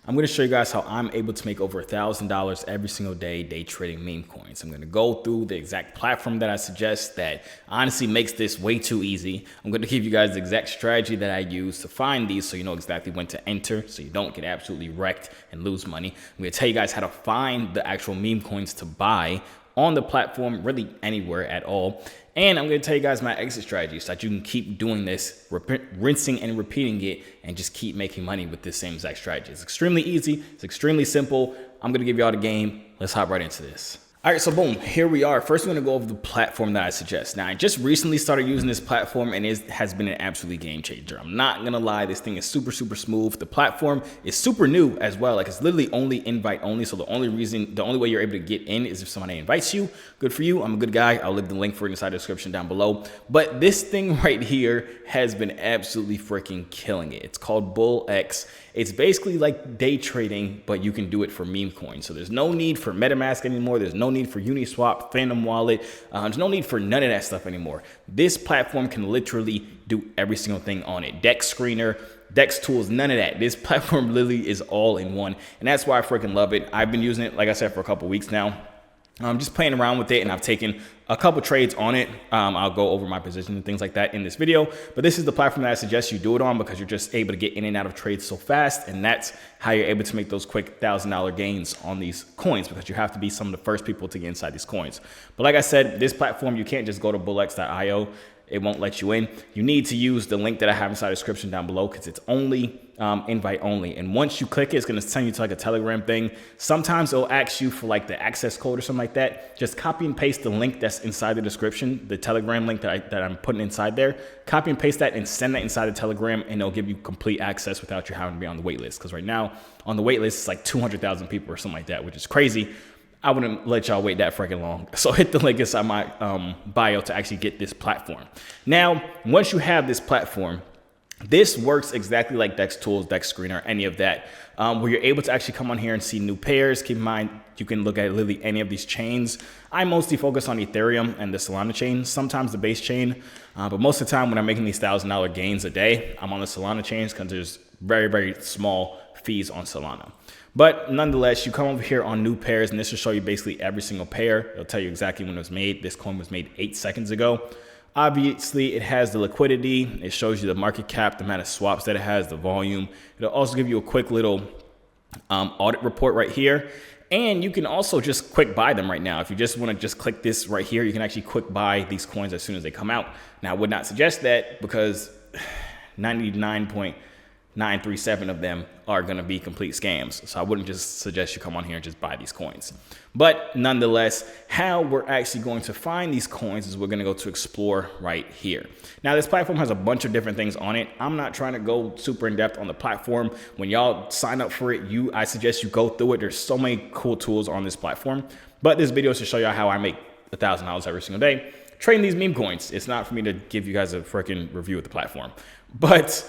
I'm going to show you guys how I'm able to make over $1,000 every single day trading meme coins. I'm going to go through the exact platform that I suggest that honestly makes this way too easy. I'm going to give you guys the exact strategy that I use to find these so you know exactly when to enter so you don't get absolutely wrecked and lose money. I'm going to tell you guys how to find the actual meme coins to buy on the platform, really anywhere at all. And I'm going to tell you guys my exit strategy so that you can keep doing this, rinsing and repeating it, and just keep making money with this same exact strategy. It's extremely easy. It's extremely simple. I'm going to give you all the game. Let's hop right into this. All right, so boom, here we are. First, we're going to go over the platform that I suggest. Now, I just recently started using this platform, and it has been an absolutely game changer. I'm not going to lie. This thing is super, super smooth. The platform is super new as well. Like, it's literally only invite only. So the only way you're able to get in is if somebody invites you. Good for you. I'm a good guy. I'll leave the link for it inside the description down below. But this thing right here has been absolutely freaking killing it. It's called Bull X. It's basically like day trading, but you can do it for meme coins. So there's no need for MetaMask anymore. There's no need for Uniswap, Phantom Wallet. There's no need for none of that stuff anymore. This platform can literally do every single thing on it. Dex screener, Dex tools, none of that. This platform literally is all in one. And that's why I freaking love it. I've been using it, like I said, for a couple weeks now. I'm just playing around with it, and I've taken a couple trades on it. I'll go over my position and things like that in this video, but this is the platform that I suggest you do it on because you're just able to get in and out of trades so fast, and that's how you're able to make those quick $1,000 gains on these coins, because you have to be some of the first people to get inside these coins. But like I said, this platform, you can't just go to bullx.io. It won't let you in. You need to use the link that I have inside the description down below because it's only invite only. And once you click it, it's going to send you to like a Telegram thing. Sometimes it'll ask you for like the access code or something like that. Just copy and paste the link that's inside the description, the Telegram link that I'm putting inside there. Copy and paste that and send that inside the Telegram, and it'll give you complete access without you having to be on the wait list. Because right now on the wait list, it's like 200,000 people or something like that, which is crazy. I wouldn't let y'all wait that freaking long. So hit the link inside my bio to actually get this platform. Now, once you have this platform, this works exactly like Dex Tools, Dex Screener, any of that, where you're able to actually come on here and see new pairs. Keep in mind, you can look at literally any of these chains. I mostly focus on Ethereum and the Solana chain, sometimes the base chain. But most of the time when I'm making these $1,000 gains a day, I'm on the Solana chains because there's very, very small fees on Solana. But nonetheless, you come over here on new pairs, and this will show you basically every single pair. It'll tell you exactly when it was made. This coin was made 8 seconds ago. Obviously, it has the liquidity. It shows you the market cap, the amount of swaps that it has, the volume. It'll also give you a quick little audit report right here. And you can also just quick buy them right now. If you just want to just click this right here, you can actually quick buy these coins as soon as they come out. Now, I would not suggest that because 99.937 of them are going to be complete scams. So I wouldn't just suggest you come on here and just buy these coins. But nonetheless, how we're actually going to find these coins is we're going to go to explore right here. Now, this platform has a bunch of different things on it. I'm not trying to go super in depth on the platform. When y'all sign up for it, I suggest you go through it. There's so many cool tools on this platform. But this video is to show you how I make $1,000 every single day trading these meme coins. It's not for me to give you guys a freaking review of the platform. But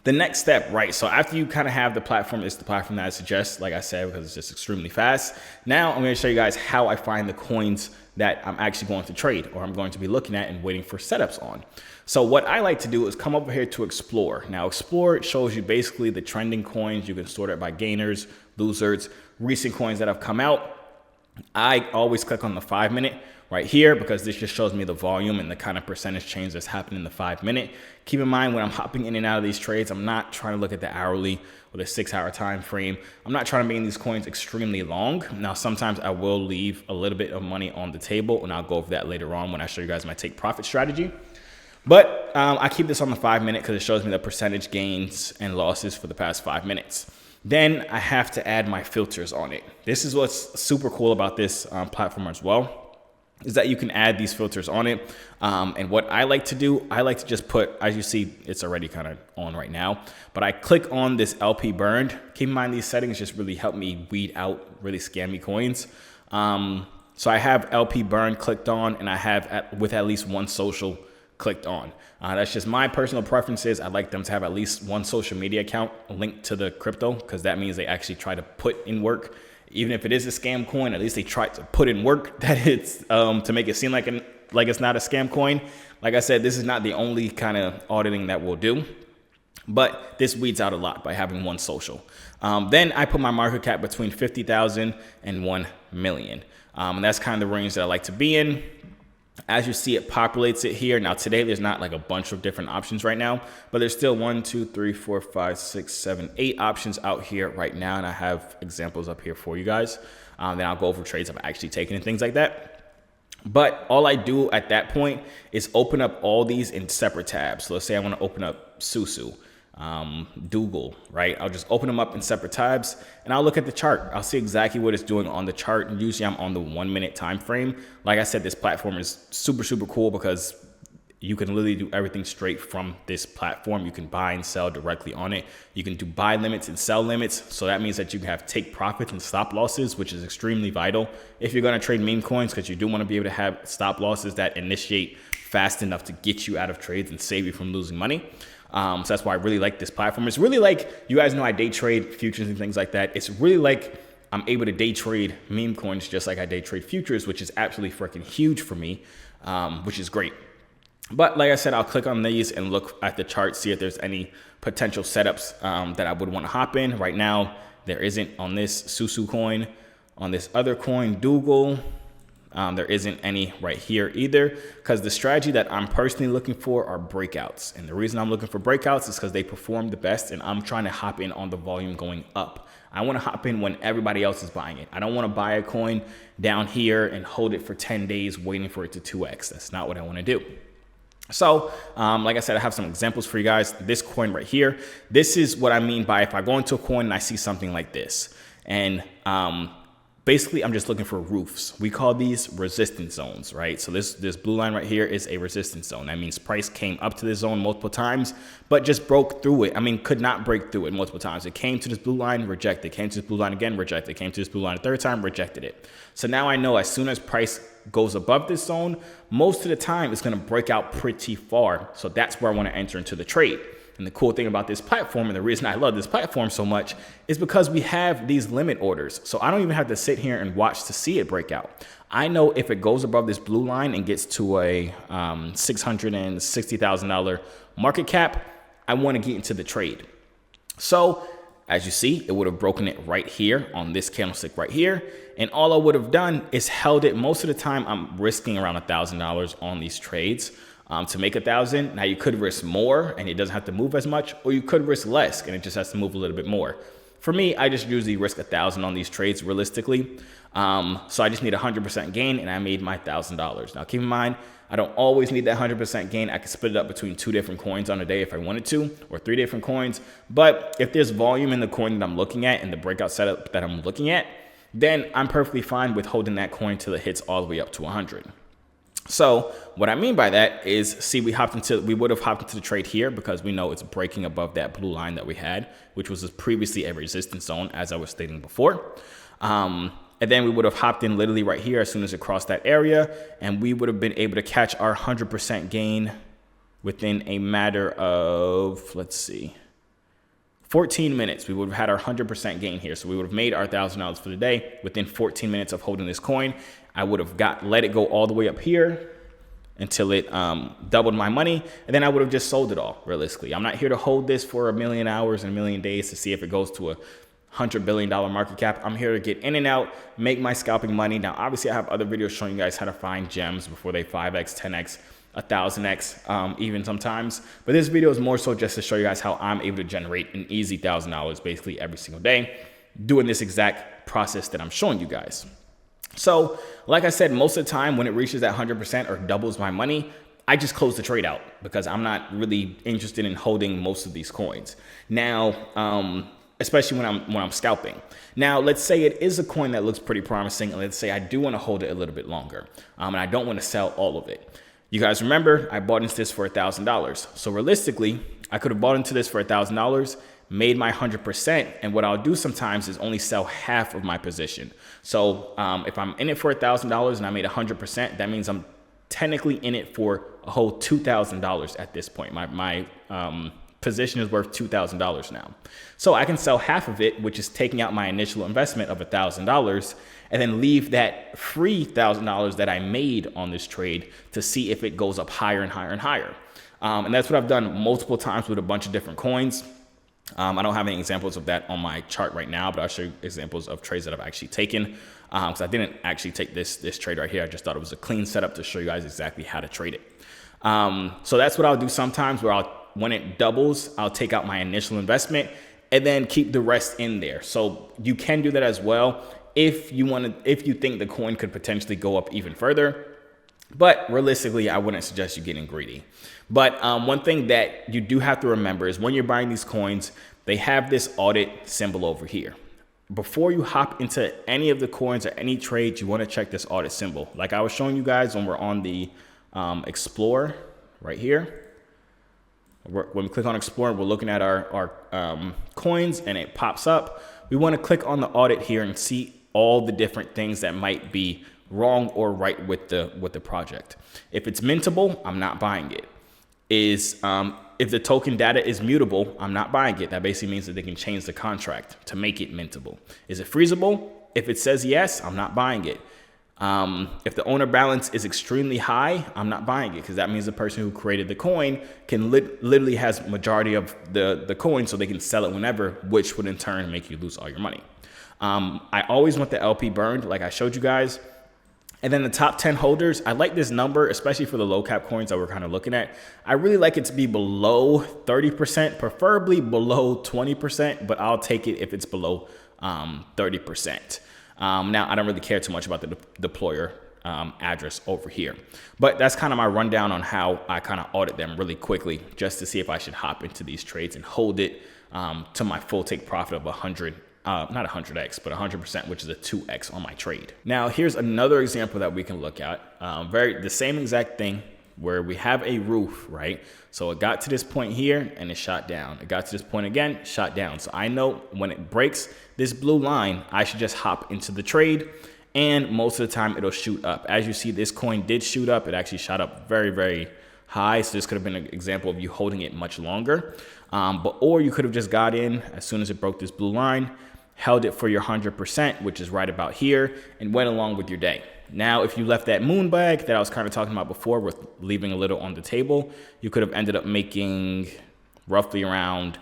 the next step, right? So after you kind of have the platform, it's the platform that I suggest, like I said, because it's just extremely fast. Now I'm going to show you guys how I find the coins that I'm actually going to trade, or I'm going to be looking at and waiting for setups on. So what I like to do is come over here to explore. Now explore, it shows you basically the trending coins. You can sort it by gainers, losers, recent coins that have come out. I always click on the 5-minute right here because this just shows me the volume and the kind of percentage change that's happening in the 5-minute. Keep in mind, when I'm hopping in and out of these trades, I'm not trying to look at the hourly or the 6-hour time frame. I'm not trying to make these coins extremely long. Now, sometimes I will leave a little bit of money on the table, and I'll go over that later on when I show you guys my take profit strategy. But I keep this on the 5-minute because it shows me the percentage gains and losses for the past 5 minutes. Then I have to add my filters on it. This is what's super cool about this platform as well, is that you can add these filters on it. And what I like to do, I like to just put, as you see, it's already kind of on right now, but I click on this LP burned. Keep in mind, these settings just really help me weed out really scammy coins. So I have LP burned clicked on, and I have with at least one social clicked on. That's just my personal preferences. I like them to have at least one social media account linked to the crypto, because that means they actually try to put in work. Even if it is a scam coin, at least they try to put in work that it's to make it seem like it's not a scam coin. Like I said, this is not the only kind of auditing that we'll do. But this weeds out a lot by having one social. Then I put my market cap between 50,000 and 1 million. And that's kind of the range that I like to be in. As you see, it populates it here. Now today, there's not like a bunch of different options right now, but there's still 1, 2, 3, 4, 5, 6, 7, 8 options out here right now. And I have examples up here for you guys. Then I'll go over trades I've actually taken and things like that. But all I do at that point is open up all these in separate tabs. So let's say I want to open up Susu, Dougal, right? I'll just open them up in separate tabs and I'll look at the chart. I'll see exactly what it's doing on the chart. And usually I'm on the 1 minute time frame. Like I said, this platform is super, super cool because you can literally do everything straight from this platform. You can buy and sell directly on it. You can do buy limits and sell limits. So that means that you can have take profits and stop losses, which is extremely vital if you're going to trade meme coins, because you do want to be able to have stop losses that initiate fast enough to get you out of trades and save you from losing money. So that's why I really like this platform. It's really like, you guys know I day trade futures and things like that. It's really like I'm able to day trade meme coins just like I day trade futures, which is absolutely freaking huge for me, which is great. But like I said, I'll click on these and look at the chart, see if there's any potential setups that I would want to hop in. Right now, there isn't on this Susu coin. On this other coin, Dougal, there isn't any right here either, because the strategy that I'm personally looking for are breakouts. And the reason I'm looking for breakouts is because they perform the best, and I'm trying to hop in on the volume going up. I want to hop in when everybody else is buying it. I don't want to buy a coin down here and hold it for 10 days waiting for it to 2x. That's not what I want to do. So, like I said, I have some examples for you guys. This coin right here, this is what I mean by if I go into a coin and I see something like this. And basically, I'm just looking for roofs. We call these resistance zones, right? So this blue line right here is a resistance zone. That means price came up to this zone multiple times, but just broke through it. I mean, could not break through it multiple times. It came to this blue line, rejected. Came to this blue line again, rejected. Came to this blue line a third time, rejected it. So now I know as soon as price goes above this zone, most of the time it's going to break out pretty far. So that's where I want to enter into the trade. And the cool thing about this platform, and the reason I love this platform so much, is because we have these limit orders. So I don't even have to sit here and watch to see it break out. I know if it goes above this blue line and gets to a $660,000 market cap, I want to get into the trade. So as you see, it would have broken it right here on this candlestick right here. And all I would have done is held it. Most of the time, I'm risking around $1,000 on these trades to make 1,000. Now you could risk more and it doesn't have to move as much, or you could risk less and it just has to move a little bit more. For me, I just usually risk 1,000 on these trades realistically. So I just need 100% gain and I made my $1,000. Now keep in mind, I don't always need that 100% gain. I can split it up between 2 different coins on a day if I wanted to, or 3 different coins. But if there's volume in the coin that I'm looking at and the breakout setup that I'm looking at, then I'm perfectly fine with holding that coin till it hits all the way up to 100. So what I mean by that is, see, we would have hopped into the trade here because we know it's breaking above that blue line that we had, which was previously a resistance zone, as I was stating before. And then we would have hopped in literally right here as soon as it crossed that area, and we would have been able to catch our 100% gain within a matter of, let's see, 14 minutes. We would have had our 100% gain here. So we would have made our $1,000 for the day within 14 minutes of holding this coin. I would have let it go all the way up here until it doubled my money, and then I would have just sold it all, realistically. I'm not here to hold this for 1,000,000 hours and 1,000,000 days to see if it goes to a $100 billion market cap. I'm here to get in and out, make my scalping money. Now, obviously, I have other videos showing you guys how to find gems before they 5x, 10x, 1,000x, even sometimes. But this video is more so just to show you guys how I'm able to generate an easy $1,000 basically every single day, doing this exact process that I'm showing you guys. So, like I said, most of the time when it reaches that 100% or doubles my money, I just close the trade out because I'm not really interested in holding most of these coins. Now, especially when I'm scalping. Now, let's say it is a coin that looks pretty promising, and let's say I do want to hold it a little bit longer, and I don't want to sell all of it. You guys remember, I bought into this for $1,000. So realistically, I could have bought into this for $1,000, made my 100%, and what I'll do sometimes is only sell half of my position. So if I'm in it for $1,000 and I made 100%, that means I'm technically in it for a whole $2,000 at this point. My position is worth $2,000 now. So I can sell half of it, which is taking out my initial investment of $1,000, and then leave that free $1,000 that I made on this trade to see if it goes up higher and higher and higher. And that's what I've done multiple times with a bunch of different coins. I don't have any examples of that on my chart right now, but I'll show you examples of trades that I've actually taken. Because I didn't actually take this trade right here. I just thought it was a clean setup to show you guys exactly how to trade it. So that's what I'll do sometimes, where when it doubles, I'll take out my initial investment and then keep the rest in there. So you can do that as well if you think the coin could potentially go up even further. But realistically, I wouldn't suggest you getting greedy. But one thing that you do have to remember is when you're buying these coins, they have this audit symbol over here. Before you hop into any of the coins or any trades, you want to check this audit symbol. Like I was showing you guys when we're on the Explore right here. When we click on Explore, we're looking at our coins and it pops up. We want to click on the audit here and see all the different things that might be wrong or right with the project. If it's mintable, I'm not buying it. If the token data is mutable, I'm not buying it. That basically means that they can change the contract to make it mintable. Is it freezable? If it says yes, I'm not buying it. If the owner balance is extremely high, I'm not buying it, because that means the person who created the coin can literally has majority of the coin, so they can sell it whenever, which would in turn make you lose all your money. I always want the LP burned, like I showed you guys. And then the top 10 holders, I like this number, especially for the low cap coins that we're kind of looking at. I really like it to be below 30%, preferably below 20%, but I'll take it if it's below 30%. Now, I don't really care too much about the deployer address over here, but that's kind of my rundown on how I kind of audit them really quickly, just to see if I should hop into these trades and hold it to my full take profit of 100. Not 100x, but 100%, which is a 2x on my trade. Now, here's another example that we can look at. The same exact thing, where we have a roof, right? So it got to this point here and it shot down. It got to this point again, shot down. So I know when it breaks this blue line, I should just hop into the trade, and most of the time it'll shoot up. As you see, this coin did shoot up. It actually shot up very, very high. So this could have been an example of you holding it much longer. Or you could have just got in as soon as it broke this blue line, held it for your 100%, which is right about here, and went along with your day. Now, if you left that moon bag that I was kind of talking about before with leaving a little on the table, you could have ended up making roughly around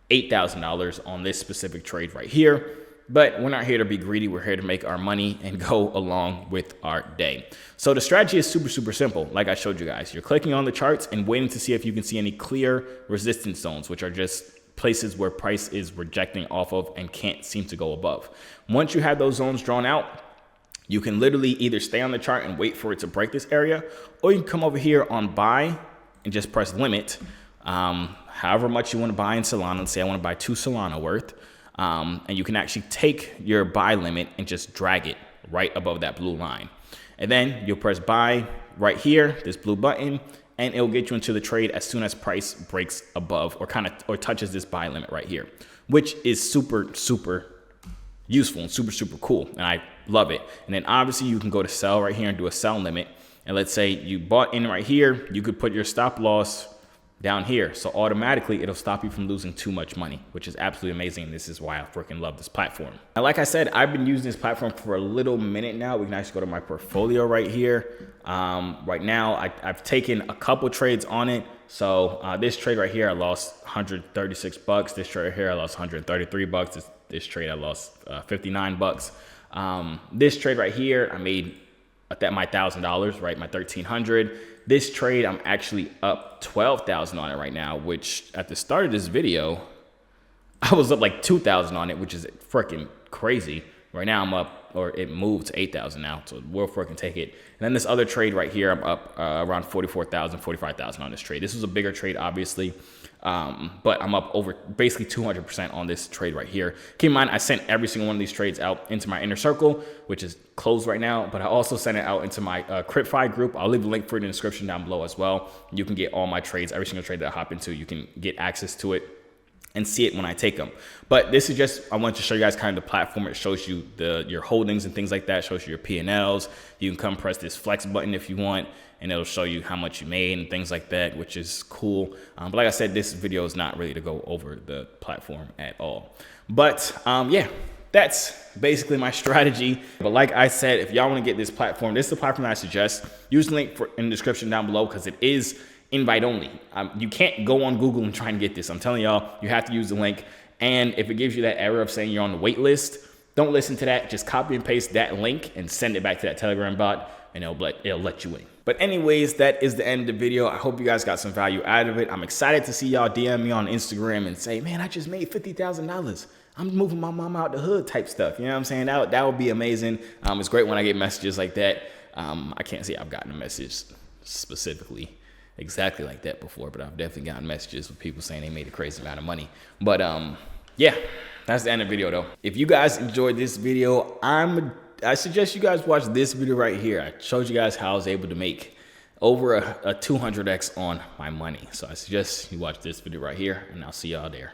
$8,000 on this specific trade right here. But we're not here to be greedy. We're here to make our money and go along with our day. So the strategy is super, super simple. Like I showed you guys, you're clicking on the charts and waiting to see if you can see any clear resistance zones, which are just places where price is rejecting off of and can't seem to go above. Once you have those zones drawn out, you can literally either stay on the chart and wait for it to break this area, or you can come over here on buy and just press limit. However much you want to buy in Solana. Let's say I want to buy 2 Solana worth. And you can actually take your buy limit and just drag it right above that blue line. And then you'll press buy right here, this blue button, and it'll get you into the trade as soon as price breaks above or touches this buy limit right here, which is super, super useful and super, super cool. And I love it. And then obviously you can go to sell right here and do a sell limit. And let's say you bought in right here, you could put your stop loss down here. So automatically it'll stop you from losing too much money, which is absolutely amazing. This is why I freaking love this platform. And like I said, I've been using this platform for a little minute now. We can actually go to my portfolio right here. Right now I've taken a couple trades on it. So this trade right here, I lost 136 bucks. This trade right here, I lost 133 bucks. This trade, I lost 59 bucks. This trade right here, I made my $1,000, right? My 1,300. This trade, I'm actually up 12,000 on it right now, which at the start of this video, I was up like 2,000 on it, which is freaking crazy. Right now I'm up, or it moved to 8,000 now, so we'll freaking take it. And then this other trade right here, I'm up around 44,000, 45,000 on this trade. This was a bigger trade, obviously, but I'm up over basically 200% on this trade right here. Keep in mind, I sent every single one of these trades out into my inner circle, which is closed right now, but I also sent it out into my CryptFi group. I'll leave a link for it in the description down below as well. You can get all my trades, every single trade that I hop into, you can get access to it and see it when I take them. But this is just, I want to show you guys kind of the platform. It shows you your holdings and things like that. It shows you your P&Ls. You can come press this flex button if you want, and it'll show you how much you made and things like that, which is cool. But like I said, this video is not really to go over the platform at all. But yeah, that's basically my strategy. But like I said, if y'all want to get this platform, this is the platform that I suggest. Use the link in the description down below, because it is invite only. You can't go on Google and try and get this. I'm telling y'all, you have to use the link. And if it gives you that error of saying you're on the wait list, don't listen to that. Just copy and paste that link and send it back to that Telegram bot, and it'll let you in. But anyways, that is the end of the video. I hope you guys got some value out of it. I'm excited to see y'all DM me on Instagram and say, man, I just made $50,000. I'm moving my mom out the hood type stuff. You know what I'm saying? That would be amazing. It's great when I get messages like that. I can't say I've gotten a message specifically exactly like that before, but I've definitely gotten messages with people saying they made a crazy amount of money. But yeah, that's the end of the video though. If you guys enjoyed this video, I suggest you guys watch this video right here. I showed you guys how I was able to make over a 200x on my money. So I suggest you watch this video right here, and I'll see y'all there.